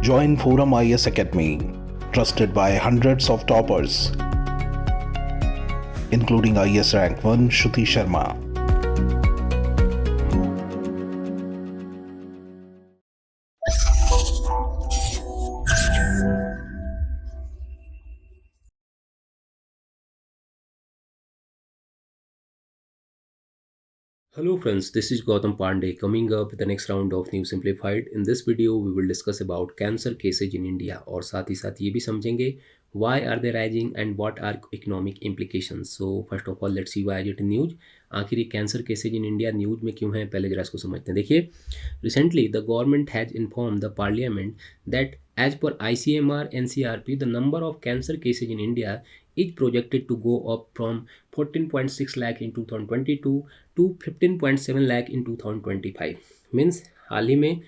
Join Forum IS Academy, trusted by hundreds of toppers, including IS Rank 1 Shruti Sharma. Hello friends, this is Gautam Pandey coming up with the next round of New Simplified. In this video, we will discuss about cancer cases in India और साथ ही साथ ये भी समझेंगे why are they rising and what are economic implications. So first of all, let's see why is it in news. आखिर ये cancer cases in India news में क्यों है, पहले जरा इसको समझते हैं. देखिए, recently the government has inform the parliament that as per ICMR NCRP, the number of cancer cases in India is projected to go up from 14.6 lakh in 2022 to 15.7 lakh in 2025. Means हाल ही में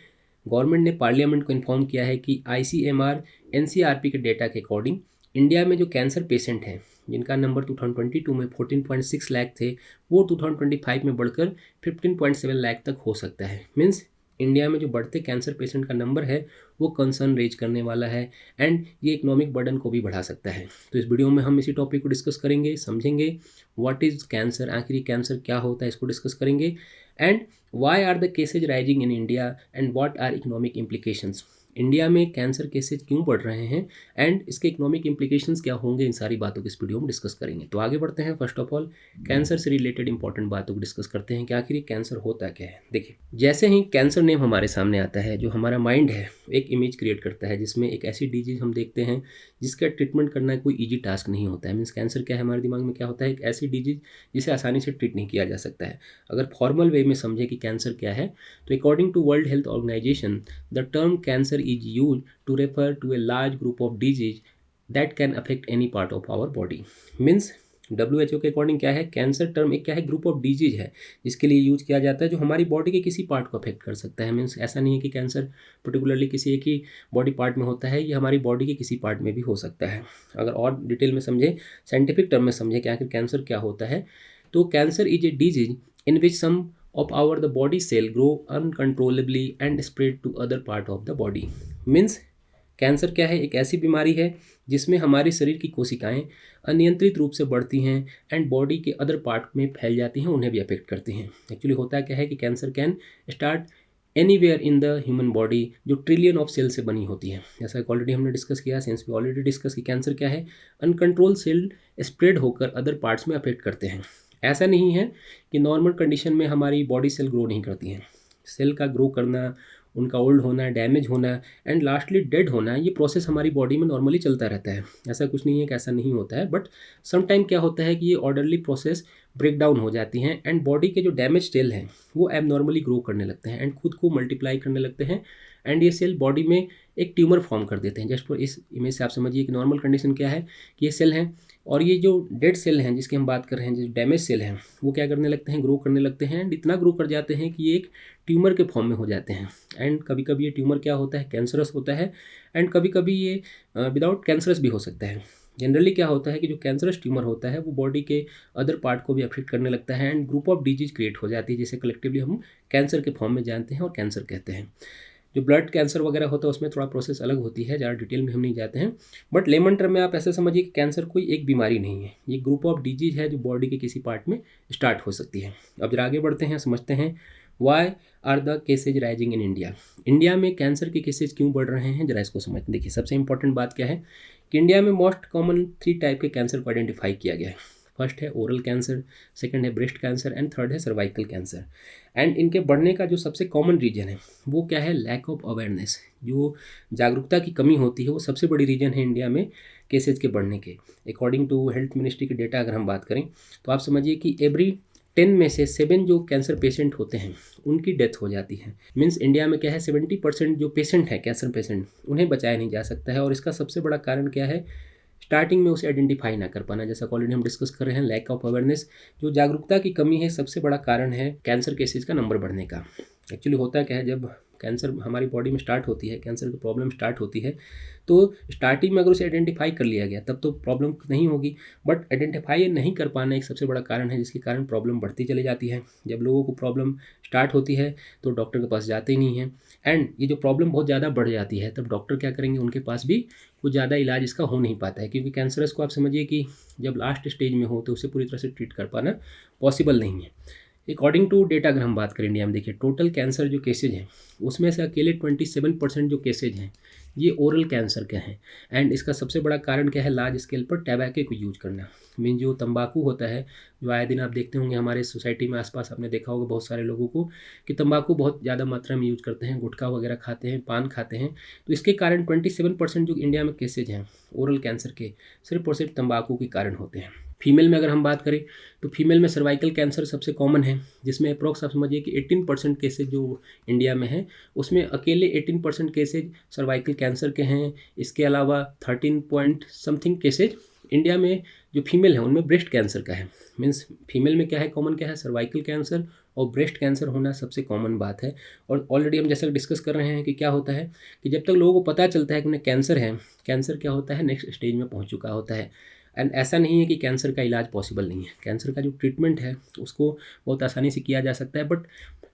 government ने parliament को inform किया है कि ICMR NCRP के data के according India में जो कैंसर पेशेंट हैं जिनका नंबर 2022 में 14.6 लाख थे, वो 2025 में बढ़कर 15.7 लाख तक हो सकता है. मीन्स इंडिया में जो बढ़ते कैंसर पेशेंट का नंबर है वो कंसर्न रेज करने वाला है एंड ये इकोनॉमिक बर्डन को भी बढ़ा सकता है. तो इस वीडियो में हम इसी टॉपिक को डिस्कस करेंगे, समझेंगे व्हाट इज़ कैंसर, आखिर कैंसर क्या होता है, इसको डिस्कस करेंगे and why are the cases rising in India and what are economic implications. India में कैंसर केसेज क्यों बढ़ रहे हैं एंड इसके इकोनॉमिक इम्प्लीकेशंस क्या होंगे, इन सारी बातों को इस वीडियो में डिस्कस करेंगे. तो आगे बढ़ते हैं. फर्स्ट ऑफ ऑल कैंसर से रिलेटेड इंपॉर्टेंट बातों को डिस्कस करते हैं कि आखिर ये कैंसर होता क्या है. देखिए, जैसे ही कैंसर नेम हमारे सामने आता है, जो हमारा माइंड है एक इमेज क्रिएट करता है जिसमें एक ऐसी डिजीज हम देखते हैं जिसका ट्रीटमेंट करना कोई ईजी टास्क नहीं होता है. मीन्स कैंसर क्या है, हमारे दिमाग में क्या होता है, एक ऐसी डिजीज जिसे आसानी से ट्रीट नहीं किया जा सकता है. अगर फॉर्मल वे में समझे कि कैंसर क्या है, तो according to World Health Organization the term cancer is use to refer to a large group of disease that can affect any part of our body. Means WHO के according क्या है, cancer term एक क्या है, group of disease है जिसके लिए use किया जाता है जो हमारी बॉडी के किसी पार्ट को अफेक्ट कर सकता है. मीन्स ऐसा नहीं है कि कैंसर पर्टिकुलरली किसी एक ही बॉडी पार्ट में होता है, ये हमारी बॉडी के किसी पार्ट में भी हो सकता है. अगर और डिटेल में समझे, साइंटिफिक टर्म में समझे कि आखिर कैंसर क्या होता है, तो cancer is a disease in which some of our the body cell grow uncontrollably and spread to other part of the body. Means cancer क्या है, एक ऐसी बीमारी है जिसमें हमारे शरीर की कोशिकाएं अनियंत्रित रूप से बढ़ती हैं एंड बॉडी के अदर पार्ट में फैल जाती हैं, उन्हें भी अफेक्ट करती हैं. एक्चुअली होता क्या है कि cancer can start anywhere in the human body जो ट्रिलियन ऑफ सेल से बनी होती है. जैसा ऑलरेडी हमने डिस्कस किया, सेंस भी ऑलरेडी डिस्कस कि कैंसर क्या है, अनकंट्रोल सेल स्प्रेड होकर अदर पार्ट्स में अफेक्ट करते हैं. ऐसा नहीं है कि नॉर्मल कंडीशन में हमारी बॉडी सेल ग्रो नहीं करती हैं. सेल का ग्रो करना, उनका ओल्ड होना, डैमेज होना एंड लास्टली डेड होना, ये प्रोसेस हमारी बॉडी में नॉर्मली चलता रहता है. ऐसा कुछ नहीं है कि ऐसा नहीं होता है, बट समटाइम क्या होता है कि ये ऑर्डरली प्रोसेस ब्रेक डाउन हो जाती हैं एंड बॉडी के जो डैमेज सेल हैं वो एबनॉर्मली ग्रो करने लगते हैं एंड खुद को मल्टीप्लाई करने लगते हैं एंड ये सेल बॉडी में एक ट्यूमर फॉर्म कर देते हैं. जस्ट फॉर इस इमेज से आप समझिए कि नॉर्मल कंडीशन क्या है कि ये सेल हैं और ये जो डेड सेल हैं जिसकी हम बात कर रहे हैं, जो डैमेज सेल हैं, वो क्या करने लगते हैं, ग्रो करने लगते हैं एंड इतना ग्रो कर जाते हैं कि ये एक ट्यूमर के फॉर्म में हो जाते हैं. एंड कभी कभी ये ट्यूमर क्या होता है, कैंसरस होता है एंड कभी कभी ये विदाउट कैंसरस भी हो सकता है. जनरली क्या होता है कि जो कैंसरस ट्यूमर होता है वो बॉडी के अदर पार्ट को भी अफेक्ट करने लगता है and group of disease create हो जाती है जिसे कलेक्टिवली हम कैंसर के फॉर्म में जानते हैं और कैंसर कहते हैं. जो ब्लड कैंसर वगैरह होता है उसमें थोड़ा प्रोसेस अलग होती है, ज़्यादा डिटेल में हम नहीं जाते हैं, बट लेमन टर्म में आप ऐसे समझिए कि कैंसर कोई एक बीमारी नहीं है, ये ग्रुप ऑफ डिजीज है जो बॉडी के किसी पार्ट में स्टार्ट हो सकती है. अब जरा आगे बढ़ते हैं, समझते हैं why are the cases rising in India. India में कैंसर के केसेज क्यों बढ़ रहे हैं, जरा इसको समझते हैं. देखिए, सबसे इंपॉर्टेंट बात क्या है कि इंडिया में मोस्ट कॉमन 3 टाइप के कैंसर को आइडेंटिफाई किया गया है. फर्स्ट है ओरल कैंसर, सेकंड है ब्रेस्ट कैंसर एंड थर्ड है सर्वाइकल कैंसर. एंड इनके बढ़ने का जो सबसे कॉमन रीजन है वो क्या है, लैक ऑफ अवेयरनेस. जो जागरूकता की कमी होती है वो सबसे बड़ी रीजन है इंडिया में केसेज के बढ़ने के. अकॉर्डिंग टू हेल्थ मिनिस्ट्री के डेटा अगर हम बात करें तो आप समझिए कि एवरी 10 में से 7 जो कैंसर पेशेंट होते हैं उनकी डेथ हो जाती है. मीन्स इंडिया में क्या है, 70% जो पेशेंट है कैंसर पेशेंट, उन्हें बचाया नहीं जा सकता है. और इसका सबसे बड़ा कारण क्या है, स्टार्टिंग में उसे आइडेंटिफाई ना कर पाना. जैसा ऑलरेडी हम डिस्कस कर रहे हैं, लैक ऑफ अवेयरनेस, जो जागरूकता की कमी है, सबसे बड़ा कारण है कैंसर केसेज का नंबर बढ़ने का. एक्चुअली होता क्या है, जब कैंसर हमारी बॉडी में स्टार्ट होती है, कैंसर की प्रॉब्लम स्टार्ट होती है, तो स्टार्टिंग में अगर उसे आइडेंटिफाई कर लिया गया तब तो प्रॉब्लम नहीं होगी, बट आइडेंटिफाई नहीं कर पाना एक सबसे बड़ा कारण है जिसके कारण प्रॉब्लम बढ़ती चली जाती है। जब लोगों को प्रॉब्लम स्टार्ट होती है तो डॉक्टर के पास जाते ही नहीं हैं, एंड ये जो प्रॉब्लम बहुत ज़्यादा बढ़ जाती है तब डॉक्टर क्या करेंगे, उनके पास भी कुछ ज़्यादा इलाज इसका हो नहीं पाता है, क्योंकि कैंसरस को आप समझिए कि जब लास्ट स्टेज में हो तो उसे पूरी तरह से ट्रीट कर पाना पॉसिबल नहीं है। अकॉर्डिंग टू डेटा अगर हम बात करें इंडिया में, देखिए टोटल कैंसर जो केसेज हैं उसमें से अकेले 27% जो केसेज हैं ये ओरल कैंसर के हैं, एंड इसका सबसे बड़ा कारण क्या है, लार्ज स्केल पर टैबैके को यूज करना। मीन जो तंबाकू होता है, जो आए दिन आप देखते होंगे हमारे सोसाइटी में आसपास, आपने देखा होगा बहुत सारे लोगों को कि तंबाकू बहुत ज़्यादा मात्रा में यूज करते हैं, गुटखा वगैरह खाते हैं, पान खाते हैं, तो इसके कारण 27% जो इंडिया में केसेज हैं ओरल कैंसर के सिर्फ और सिर्फ तंबाकू के कारण होते हैं। फीमेल में अगर हम बात करें तो फीमेल में सर्वाइकल कैंसर सबसे कॉमन है, जिसमें अप्रोक्स आप समझिए कि 18% केसेज जो इंडिया में हैं उसमें अकेले 18% केसेज सर्वाइकल कैंसर के हैं। इसके अलावा 13 पॉइंट समथिंग केसेज इंडिया में जो फीमेल हैं उनमें ब्रेस्ट कैंसर का है। मीन्स फीमेल में क्या है, कॉमन क्या है, सर्वाइकल कैंसर और ब्रेस्ट कैंसर होना सबसे कॉमन बात है। और ऑलरेडी हम जैसा डिस्कस कर रहे हैं कि क्या होता है कि जब तक लोगों को पता चलता है कि उन्हें कैंसर है, कैंसर क्या होता है, नेक्स्ट स्टेज में पहुंच चुका होता है। एंड ऐसा नहीं है कि कैंसर का इलाज पॉसिबल नहीं है, कैंसर का जो ट्रीटमेंट है उसको बहुत आसानी से किया जा सकता है, बट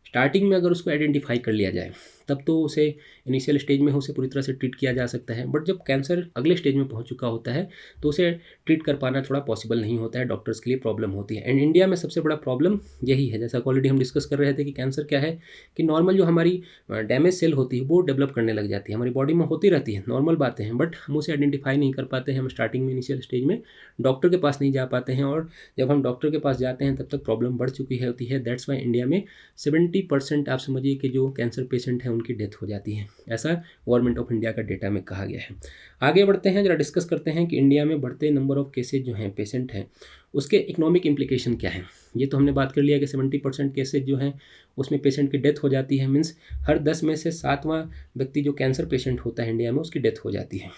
स्टार्टिंग में अगर उसको आइडेंटिफाई कर लिया जाए तब तो उसे इनिशियल स्टेज में उसे पूरी तरह से ट्रीट किया जा सकता है, बट जब कैंसर अगले स्टेज में पहुंच चुका होता है तो उसे ट्रीट कर पाना थोड़ा पॉसिबल नहीं होता है, डॉक्टर्स के लिए प्रॉब्लम होती है। एंड इंडिया में सबसे बड़ा प्रॉब्लम यही है, जैसा ऑलरेडी हम डिस्कस कर रहे थे कि कैंसर क्या है कि नॉर्मल जो हमारी डैमेज सेल होती है वो डेवलप करने लग जाती है, हमारी बॉडी में होती रहती है, नॉर्मल बातें हैं, बट हम उसे आइडेंटिफाई नहीं कर पाते हैं, हम स्टार्टिंग में इनिशियल स्टेज में डॉक्टर के पास नहीं जा पाते हैं, और जब हम डॉक्टर के पास जाते हैं तब तक प्रॉब्लम बढ़ चुकी होती है। दैट्स वाई इंडिया में 70% आप समझिए कि जो कैंसर पेशेंट हैं उनकी डेथ हो जाती है, ऐसा गवर्नमेंट ऑफ इंडिया का डेटा में कहा गया है। आगे बढ़ते हैं, जरा डिस्कस करते हैं कि इंडिया में बढ़ते नंबर ऑफ केसेज जो हैं, पेशेंट हैं, उसके इकोनॉमिक इम्प्लीकेशन क्या है। ये तो हमने बात कर लिया कि 70% केसेज जो हैं उसमें पेशेंट की डेथ हो जाती है, मीन्स हर 10 में से 7वां व्यक्ति जो कैंसर पेशेंट होता है इंडिया में उसकी डेथ हो जाती है।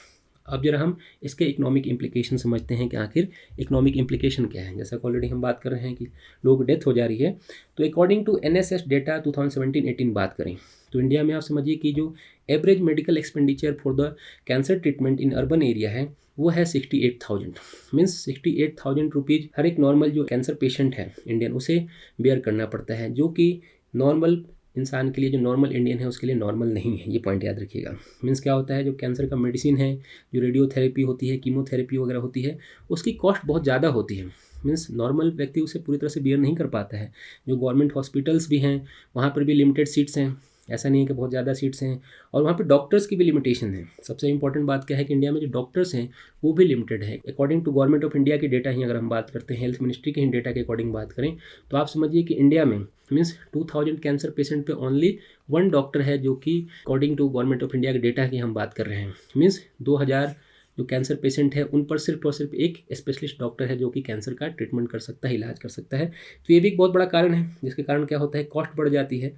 अब जरा हम इसके इकोनॉमिक इम्प्लीकेशन समझते हैं कि आखिर इकोनॉमिक इम्प्लीकेशन क्या है। जैसा कि ऑलरेडी हम बात कर रहे हैं कि लोग डेथ हो जा रही है, तो अकॉर्डिंग टू NSS डेटा 2017-18 बात करें तो इंडिया में आप समझिए कि जो average medical expenditure for the cancer treatment in urban area है वो है 68,000, मीन्स 68,000 रुपीज़ हर एक नॉर्मल जो कैंसर पेशेंट है इंडियन उसे बेयर करना पड़ता है, जो कि नॉर्मल इंसान के लिए, जो नॉर्मल इंडियन है उसके लिए नॉर्मल नहीं है, ये पॉइंट याद रखिएगा। मीन्स क्या होता है, जो कैंसर का मेडिसिन है, जो रेडियोथेरेपी होती है, कीमोथेरेपी वगैरह होती है, उसकी कॉस्ट बहुत ज़्यादा होती है, मीन्स नॉर्मल व्यक्ति उसे पूरी तरह से बियर नहीं कर पाता है। जो गवर्नमेंट हॉस्पिटल्स भी हैं वहाँ पर भी लिमिटेड सीट्स हैं, ऐसा नहीं है कि बहुत ज़्यादा सीट्स हैं, और वहाँ पे डॉक्टर्स की भी लिमिटेशन है। सबसे इंपॉर्टेंट बात क्या है कि इंडिया में जो डॉक्टर्स हैं वो भी लिमिटेड है। According to government of India के डेटा ही अगर हम बात करते हैं, हेल्थ मिनिस्ट्री के ही डेटा के अकॉर्डिंग बात करें तो आप समझिए कि इंडिया में मीन्स 2000 कैंसर पेशेंट पे ओनली 1 डॉक्टर है, जो कि according to government of India के डेटा की हम बात कर रहे हैं। मीन्स 2000 जो कैंसर पेशेंट है उन पर सिर्फ और सिर्फ एक स्पेशलिस्ट डॉक्टर है जो कि कैंसर का ट्रीटमेंट कर सकता है, इलाज कर सकता है। तो ये भी एक बहुत बड़ा कारण है, जिसके कारण क्या होता है, कॉस्ट बढ़ जाती है।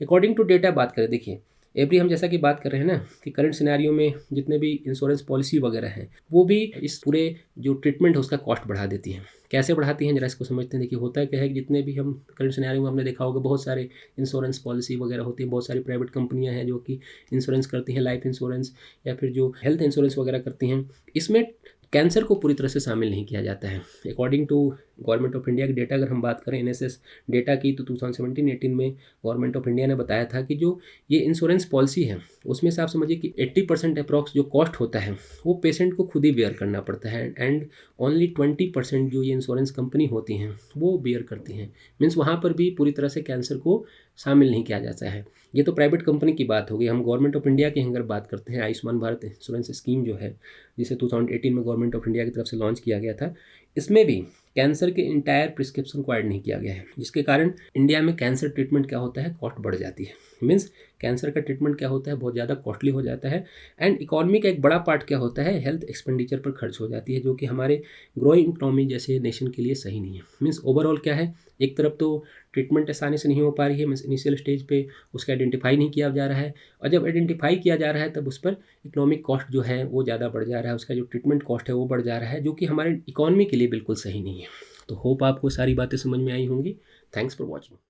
अकॉर्डिंग टू डेटा बात करें, देखिए एवरी हम जैसा कि बात कर रहे हैं ना कि करंट सिनेरियो में जितने भी इंश्योरेंस पॉलिसी वगैरह हैं वो भी इस पूरे जो ट्रीटमेंट है उसका कॉस्ट बढ़ा देती हैं। कैसे बढ़ाती हैं, जरा इसको समझते हैं। देखिए होता क्या है कि जितने भी हम करंट सिनेरियो में हमने देखा होगा बहुत सारे इंश्योरेंस पॉलिसी वगैरह होती है, बहुत सारी प्राइवेट कंपनियां हैं जो कि इंश्योरेंस करती हैं, लाइफ इंश्योरेंस या फिर जो हेल्थ इंश्योरेंस वगैरह करती हैं। इसमें कैंसर को पूरी तरह से शामिल नहीं किया जाता है। According to government of India के डेटा अगर हम बात करें NSS डेटा की, तो 2017-18 में गवर्नमेंट ऑफ इंडिया ने बताया था कि जो ये इंश्योरेंस पॉलिसी है उसमें से आप समझिए कि 80% अप्रॉक्स जो कॉस्ट होता है वो पेशेंट को खुद ही बेयर करना पड़ता है, एंड ओनली 20% जो ये इंश्योरेंस कंपनी होती हैं वो बेयर करती हैं। मीन्स वहाँ पर भी पूरी तरह से कैंसर को शामिल नहीं किया जाता है। ये तो प्राइवेट कंपनी की बात होगी। हम गवर्नमेंट ऑफ इंडिया की अगर बात करते हैं, आयुष्मान भारत इंश्योरेंस स्कीम जो है जिसे 2018 में गवर्नमेंट ऑफ इंडिया की तरफ से लॉन्च किया गया था, इसमें भी कैंसर के इंटायर प्रिस्क्रिप्शन को ऐड नहीं किया गया है, जिसके कारण इंडिया में कैंसर ट्रीटमेंट क्या होता है, कॉस्ट बढ़ जाती है। मीन्स कैंसर का ट्रीटमेंट क्या होता है, बहुत ज़्यादा कॉस्टली हो जाता है, एंड इकॉनमी का एक बड़ा पार्ट क्या होता है, हेल्थ एक्सपेंडिचर पर खर्च हो जाती है, जो कि हमारे ग्रोइंग इकोनॉमी जैसे नेशन के लिए सही नहीं है। मीन्स ओवरऑल क्या है, एक तरफ तो ट्रीटमेंट आसानी से नहीं हो पा रही है, मीन्स इनिशियल स्टेज पे उसका आइडेंटिफाई नहीं किया जा रहा है, और जब आइडेंटिफाई किया जा रहा है तब उस पर इकोनॉमिक कॉस्ट जो है वो ज़्यादा बढ़ जा रहा है, उसका जो ट्रीटमेंट कॉस्ट है वो बढ़ जा रहा है, जो कि हमारे इकोनॉमी के लिए बिल्कुल सही नहीं है। तो होप आपको सारी बातें समझ में आई होंगी। Thanks for watching.